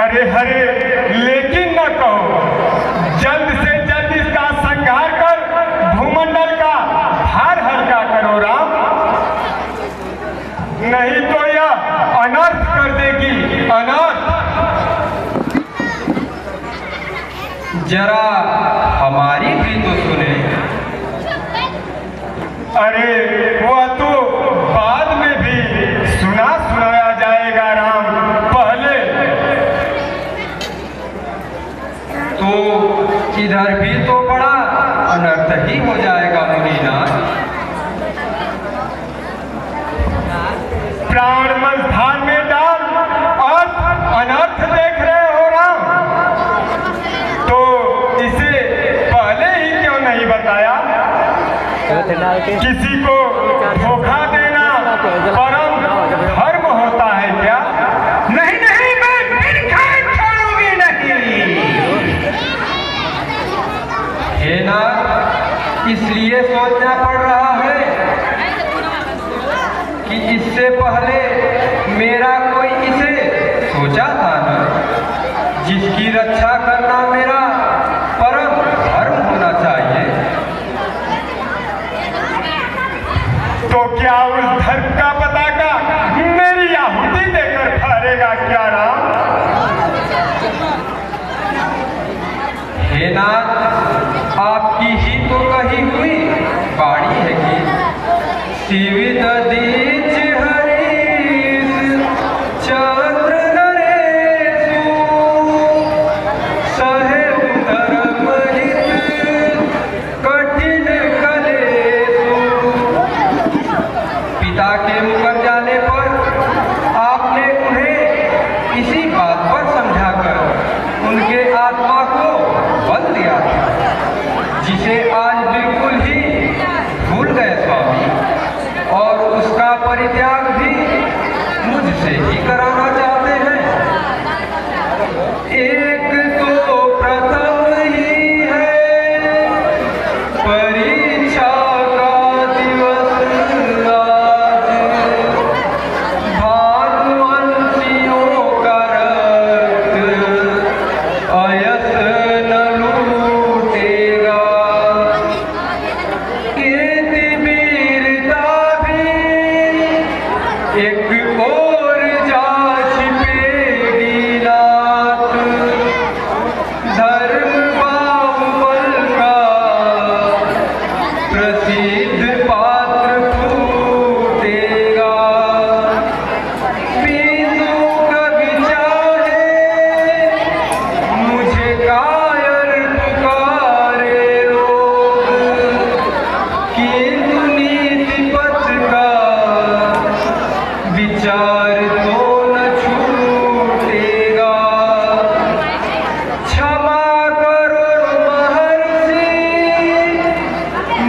अरे हरे लेकिन न कहो, जल्द से जल्द इसका संहार कर भूमंडल का भार हल्का करो राम, नहीं तो यह अनर्थ कर देगी अनर्थ। जरा हमारी भी तो सुने। अरे वह तो बाद में भी सुनाया जाएगा राम, पहले तो इधर भी तो बड़ा अनर्थ ही हो जाएगा मुनीनाथ। प्राण मझधार में डाल और अनर्थ देख रहे हो राम, तो इसे पहले ही क्यों नहीं बताया? किसी को धोखा देना परम धर्म होता है क्या? नहीं नहीं, मैं बिल्कुल छोड़ूंगी नहीं। हे नाथ, इसलिए सोचना पड़ रहा है कि इससे पहले मेरा कोई इसे सोचा था न, जिसकी रक्षा करना मेरा परम धर्म होना चाहिए। तो क्या उस धर्म का पताका मेरी आहुति देकर फहरेगा क्या राम? हे नाथ, आपकी ही तो कही हुई बाणी है कि शिवित दीच हरीश चंद्र नरेशु सहे धर्म हित कठिन कलेशु। पिता के मुकर जाने पर आपने उन्हें इसी बात पर समझाकर उनके आत्मा को बल दिया था, जिसे आज बिल्कुल ही भूल गए स्वामी, और उसका परित्याग भी मुझसे ही कराना चाहते हैं। एक तो प्रथम ही है परीक्षा का दिवस आज, भानुवंशियों का रक्त अयस न लूटेगा। कीर्ति वीरता भी एक और जा छिपेगी नाथ, धर्म बाहुबल का प्रसिद्ध पात्र फूटेगा। बिंदु कभी चाहे मुझे कायर पुकारे लोग, किंतु नीति पथ का विचार तो न छूटेगा। क्षमा करो महर्षि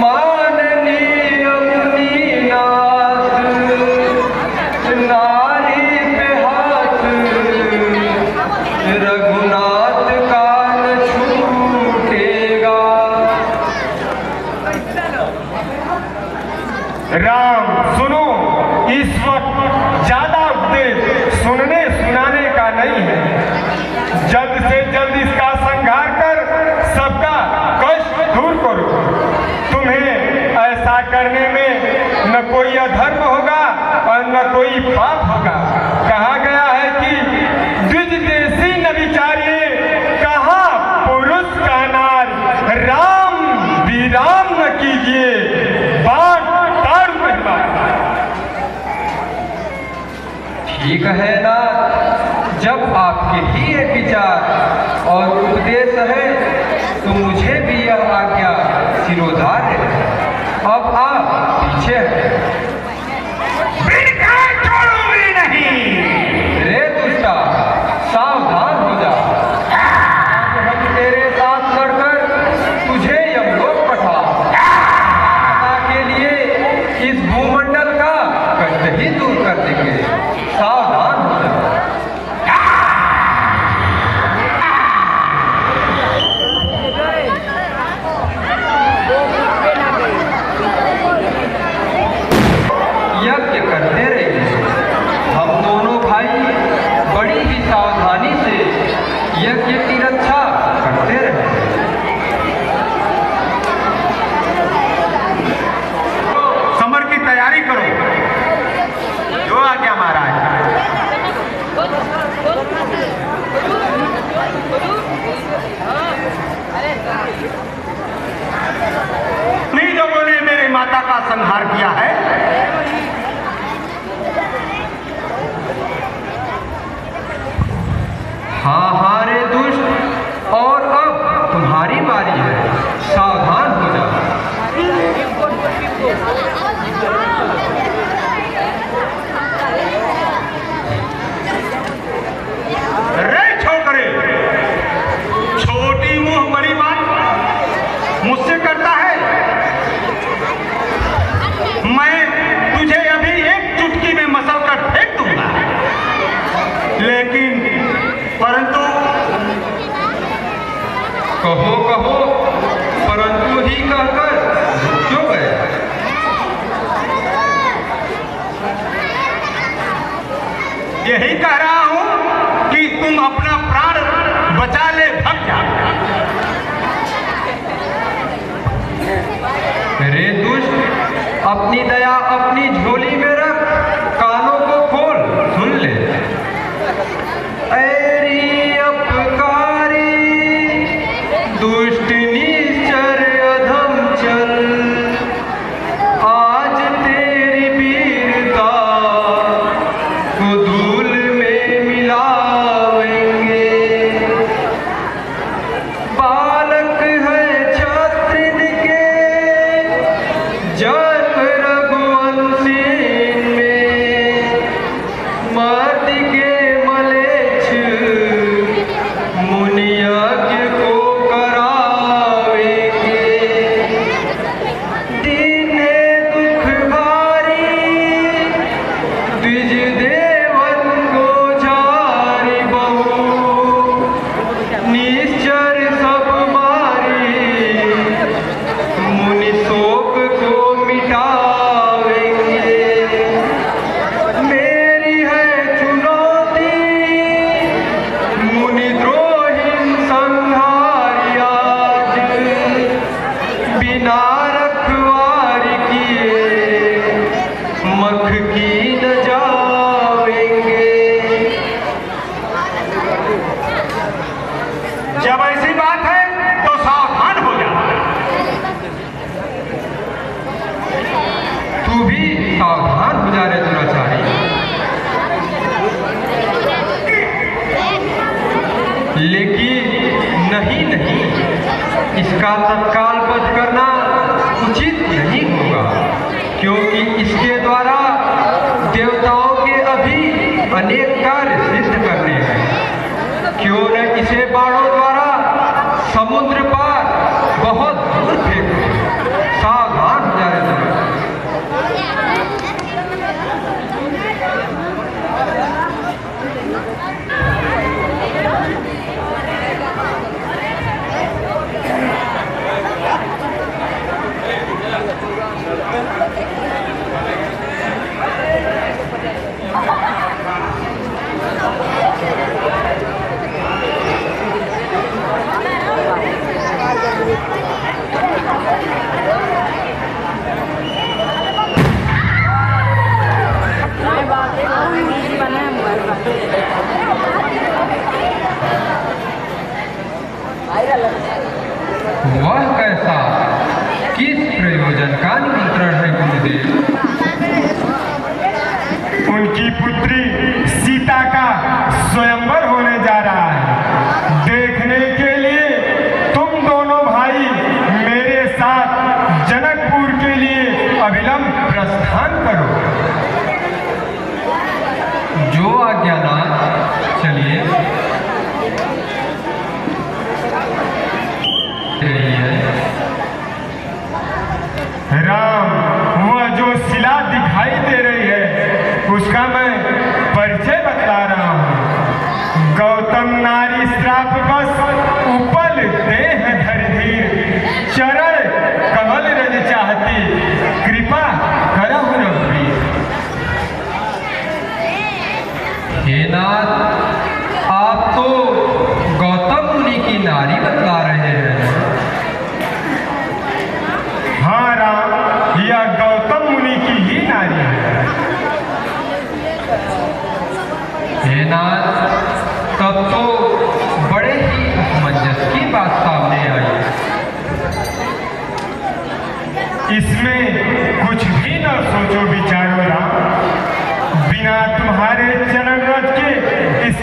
माननीय मुनीनाथ, नारी पे हाथ रघुनाथ का न छूटेगा। राम सुनो, इस वक्त ज्यादा उपदेश सुनने सुनाने का नहीं है। जल्द से जल्द इसका संहार कर सबका कष्ट दूर करो। तुम्हें ऐसा करने में न कोई अधर्म होगा और न कोई पाप होगा। कहा गया है कि द्विज देशी न विचारिए, कहा पुरुष का नार, राम विराम न कीजिए, बाण ताड़ में मार। ठीक है ना, जब आपके ही ये विचार और उपदेश है तो मुझे भी यह आज्ञा सिरोधार्य है। अब आप पीछे हैं। बिल्कुल छोड़ूंगी नहीं। रे दुष्टा, सावधान हो जा। हम तेरे साथ लड़कर तुझे यमलोक पठा के लिए इस भूमंडल का कष्ट ही दूर कर देंगे। सावधान हो जा। यज्ञ करते रहिए। हम दोनों भाई बड़ी ही सावधानी से हाँ हाँ रे दुष्ट, और अब तुम्हारी बारी है, सावधान हो जा। रे छोकरे, छोटी मुंह बड़ी बात मुझसे करता है। मैं तुझे अभी एक चुटकी में मसल कर फेंक दूंगा, लेकिन परंतु कहो कहो, परंतु ही कहकर रुक क्यों गए? यही कह रहा हूं कि तुम अपना प्राण बचा ले, भग जा। रे दुष्ट, अपनी दया अपनी झोली में रख, कानों को खोल, सुन ले। ऐरी अपकारी दुष्ट निश्चर अधम चल, आज तेरी वीरता को धूल में मिलावेंगे। बालक है क्षत्रिय के जन्म रघुवंशी में, मर्द के मलेच्छ मुनि यज्ञ को करावेंगे। दीने दुख भारी द्विज देवन को झारी बहु, निश्चर सब मारी मुनि शोक को मिटावेंगे। मेरी है चुनौती मुनि द्रोही संहारी आज, बिना रखवारी किए मख की न जावेंगे। जब ऐसी बात है तो सावधान हो जा। तू भी सावधान हो जा रे दुराचारी। लेकिन नहीं नहीं, इसका तत्काल वध करना उचित नहीं होगा, क्योंकि इसके द्वारा देवताओं के अभी अनेक कार्य सिद्ध करने हैं। क्यों न इसे बाणों द्वारा समुद्र पार बहुत दूर फेंको। सावधान हो जा रे दुराचारी। वह कैसा, किस प्रयोजन का निमंत्रण है गुरुदेव? उनकी पुत्री सीता का स्वयंवर होने जा रहा है। देखने के लिए तुम दोनों भाई मेरे साथ जनकपुर के लिए अविलंब प्रस्थान करो। जो आज्ञानाथ, चलिए। राम, वह जो शिला दिखाई दे रही है उसका मैं परिचय बतला रहा हूँ। गौतम नारी श्राप बस उपल देह धर धीर, चरण कमल रज चाहती, कृपा करहु रघुवीर। हे नाथ, आप तो गौतम मुनि की नारी बतला रहे हैं। हाँ राम, यह गौतम मुनि की ही नारी है। हे नाथ, तब तो बड़े ही असमंजस की बात सामने आई। इसमें कुछ भी न सोचो विचारो राम, बिना तुम्हारे चरण रज के इस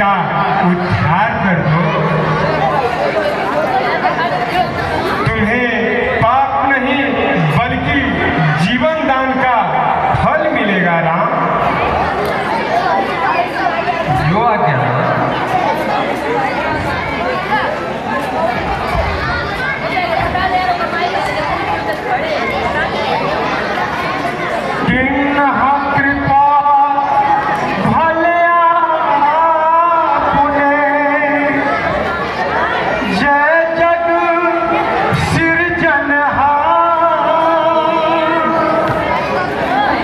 का उद्धार कर दो। तुम्हें पाप नहीं बल्कि जीवन दान का फल मिलेगा राम। जो आज्ञा है। किन्हा कृपा भल्या पुने, जय जग सिरजनहार,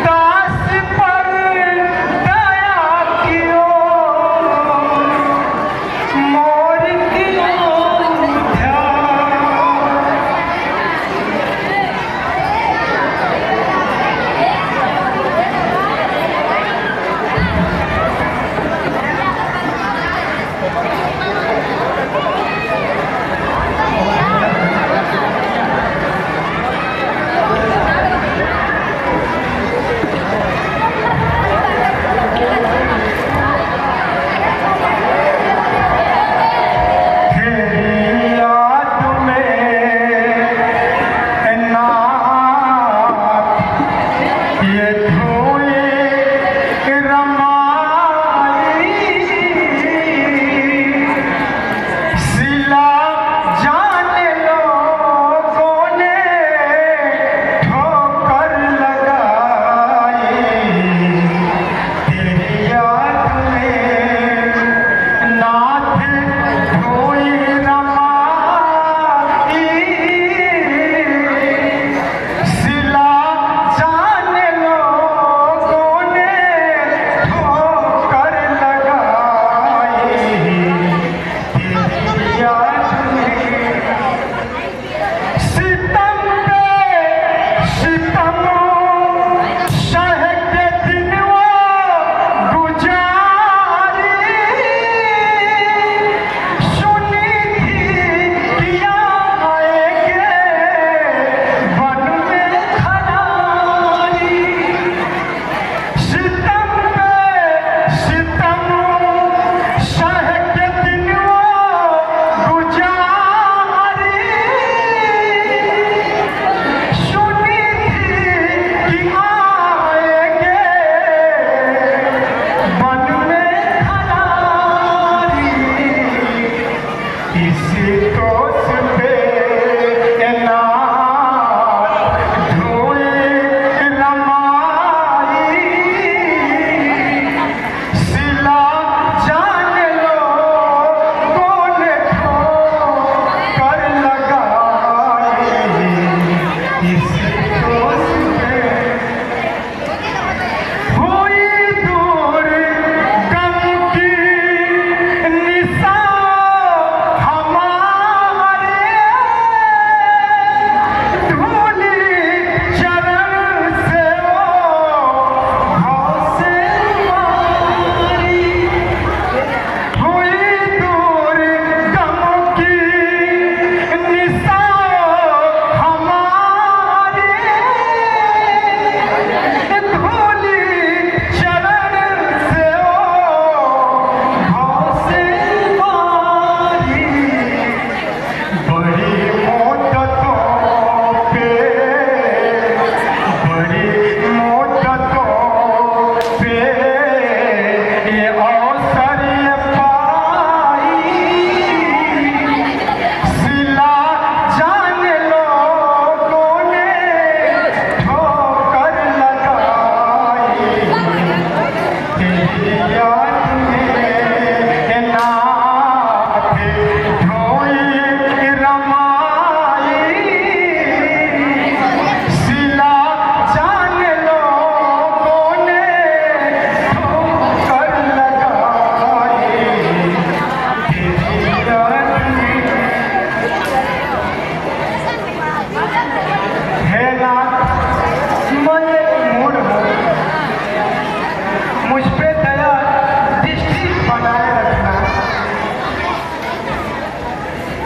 दास पर दया कियो, मोर कियो ध्यान।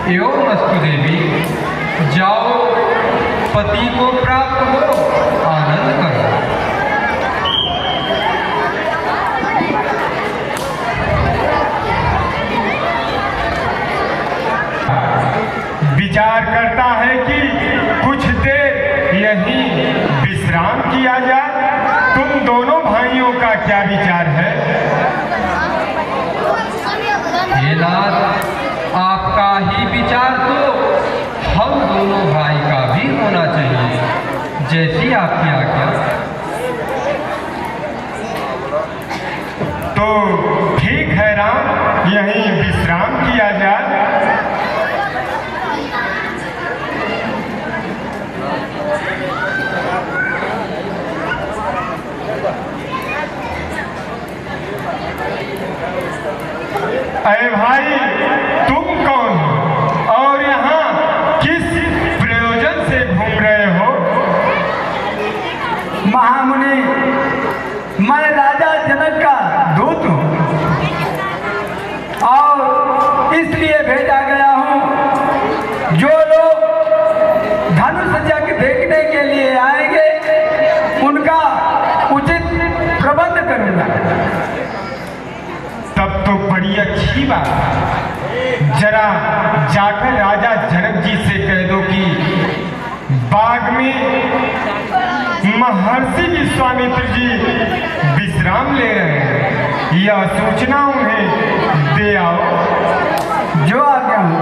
एवं देवी, जाओ पति को प्राप्त हो, आनंद करो। तुम दोनों भाइयों का क्या विचार है? हे नाथ, आपका ही विचार तो हम दोनों भाई का भी होना चाहिए, जैसी आपकी आज्ञा। तो ठीक है राम, यहीं विश्राम किया जाए। अरे भाई, तुम कौन हो और यहाँ किस प्रयोजन से घूम रहे हो? महामुनि, मैं राजा जनक का दूत हूँ और इसलिए भेजा गया हूँ, जो लोग धनुष यज्ञ देखने के लिए आएंगे उनका उचित प्रबंध करूँगा। तब तो बड़ी अच्छी बात है। जरा जाकर राजा जनक जी से कह दो कि बाग में महर्षि विश्वामित्र जी विश्राम ले रहे हैं, यह सूचना उन्हें दे आओ। जो आज्ञा हो।